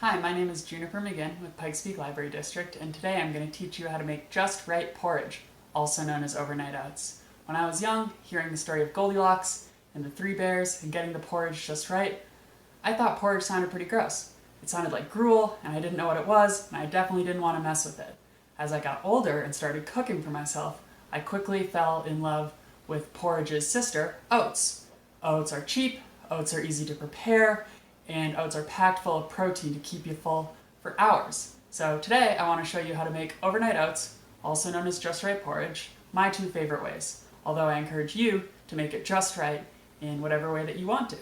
Hi, my name is Juniper McGinn with Pikes Peak Library District, and today I'm going to teach you how to make just right porridge, also known as overnight oats. When I was young, hearing the story of Goldilocks and the three bears and getting the porridge just right, I thought porridge sounded pretty gross. It sounded like gruel, and I didn't know what it was, and I definitely didn't want to mess with it. As I got older and started cooking for myself, I quickly fell in love with porridge's sister, oats. Oats are cheap, oats are easy to prepare, and oats are packed full of protein to keep you full for hours. So today I want to show you how to make overnight oats, also known as just right porridge, my two favorite ways, although I encourage you to make it just right in whatever way that you want to.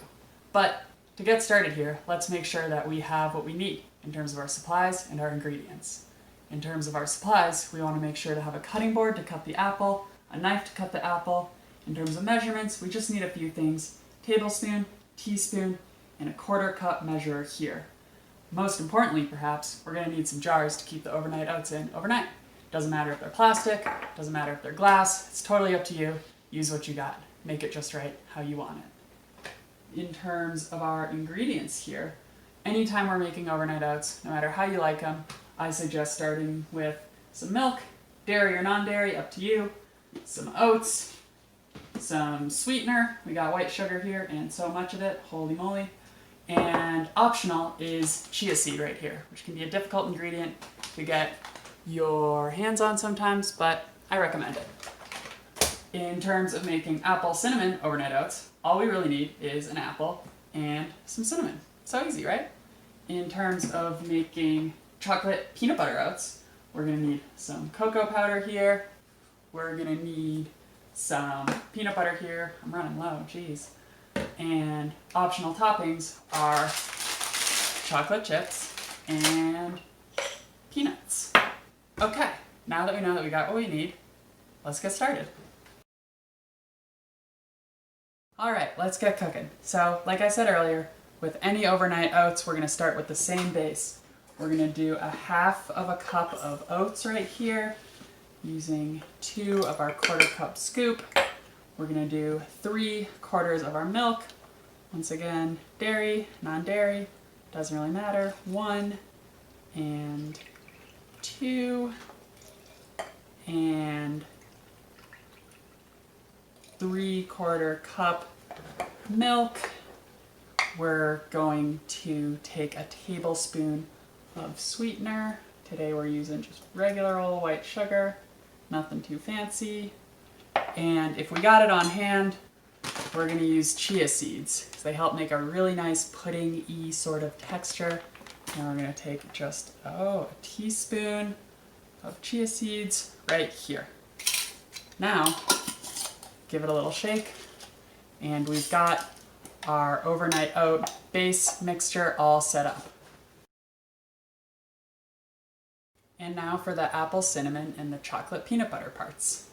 But to get started here, let's make sure that we have what we need in terms of our supplies and our ingredients. In terms of our supplies, we want to make sure to have a cutting board to cut the apple, a knife to cut the apple. In terms of measurements, we just need a few things: tablespoon, teaspoon, and a 1/4 cup measure here. Most importantly, perhaps, we're going to need some jars to keep the overnight oats in overnight. Doesn't matter if they're plastic, doesn't matter if they're glass, it's totally up to you. Use what you got. Make it just right how you want it. In terms of our ingredients here, anytime we're making overnight oats, no matter how you like them, I suggest starting with some milk, dairy or non-dairy, up to you, some oats, some sweetener, we got white sugar here and so much of it, holy moly. And optional is chia seed right here, which can be a difficult ingredient to get your hands on sometimes, but I recommend it. In terms of making apple cinnamon overnight oats, all we really need is an apple and some cinnamon. So easy, right? In terms of making chocolate peanut butter oats, we're gonna need some cocoa powder here. We're gonna need some peanut butter here. I'm running low, geez. And optional toppings are chocolate chips and peanuts. Okay, now that we know that we got what we need, let's get started. Alright, let's get cooking. So, like I said earlier, with any overnight oats, we're going to start with the same base. We're going to do a 1/2 cup of oats right here, using 2 of our 1/4 cup scoop. We're going to do 3/4 of our milk. Once again, dairy, non-dairy, doesn't really matter. 1 and 2 and 3/4 cup milk. We're going to take a tablespoon of sweetener. Today we're using just regular old white sugar, nothing too fancy. And if we got it on hand, we're going to use chia seeds because they help make a really nice pudding-y sort of texture. And we're going to take just a teaspoon of chia seeds right here. Now, give it a little shake, and we've got our overnight oat base mixture all set up. And now for the apple cinnamon and the chocolate peanut butter parts.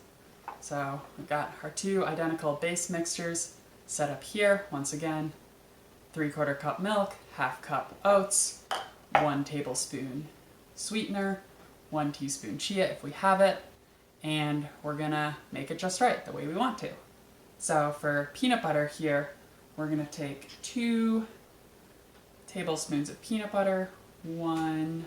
So we've got our 2 identical base mixtures set up here. Once again, 3/4 cup milk, 1/2 cup oats, 1 tablespoon sweetener, 1 teaspoon chia if we have it, and we're gonna make it just right the way we want to. So for peanut butter here, we're gonna take 2 tablespoons of peanut butter, 1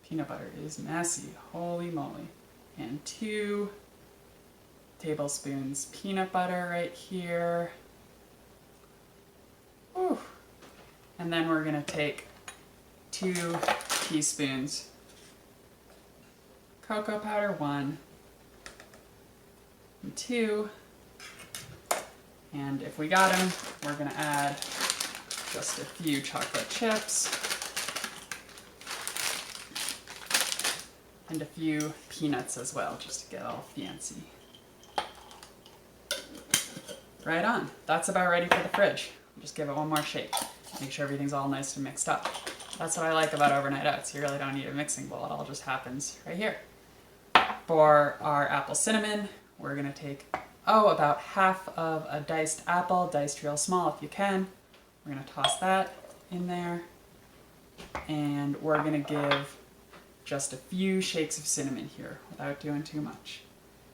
peanut butter is messy, holy moly. And 2 tablespoons peanut butter right here. Whew. And then we're gonna take 2 teaspoons cocoa powder, 1 and 2. And if we got them, we're gonna add just a few chocolate chips and a few peanuts as well, just to get all fancy. Right on. That's about ready for the fridge. Just give it one more shake. Make sure everything's all nice and mixed up. That's what I like about overnight oats. You really don't need a mixing bowl. It all just happens right here. For our apple cinnamon, we're going to take, about 1/2 of a diced apple, diced real small if you can. We're going to toss that in there. And we're going to give just a few shakes of cinnamon here without doing too much.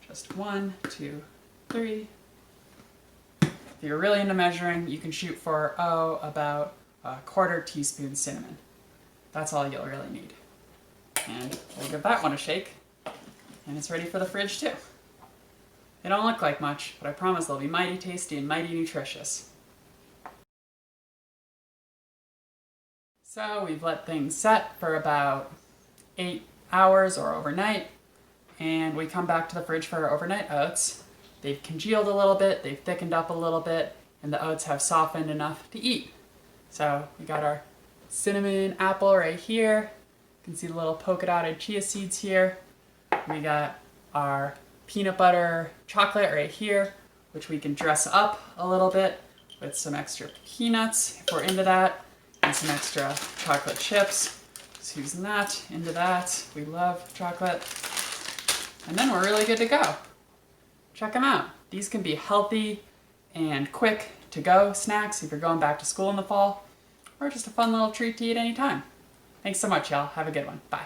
Just 1, 2, 3. If you're really into measuring, you can shoot for, about a 1/4 teaspoon cinnamon. That's all you'll really need. And we'll give that one a shake, and it's ready for the fridge too. They don't look like much, but I promise they'll be mighty tasty and mighty nutritious. So we've let things set for about 8 hours or overnight, and we come back to the fridge for our overnight oats. They've congealed a little bit, they've thickened up a little bit, and the oats have softened enough to eat. So we got our cinnamon apple right here. You can see the little polka dotted chia seeds here. We got our peanut butter chocolate right here, which we can dress up a little bit with some extra peanuts if we're into that, and some extra chocolate chips. Just using that into that. We love chocolate. And then we're really good to go. Check them out. These can be healthy and quick to go snacks if you're going back to school in the fall, or just a fun little treat to eat anytime. Thanks so much, y'all. Have a good one. Bye.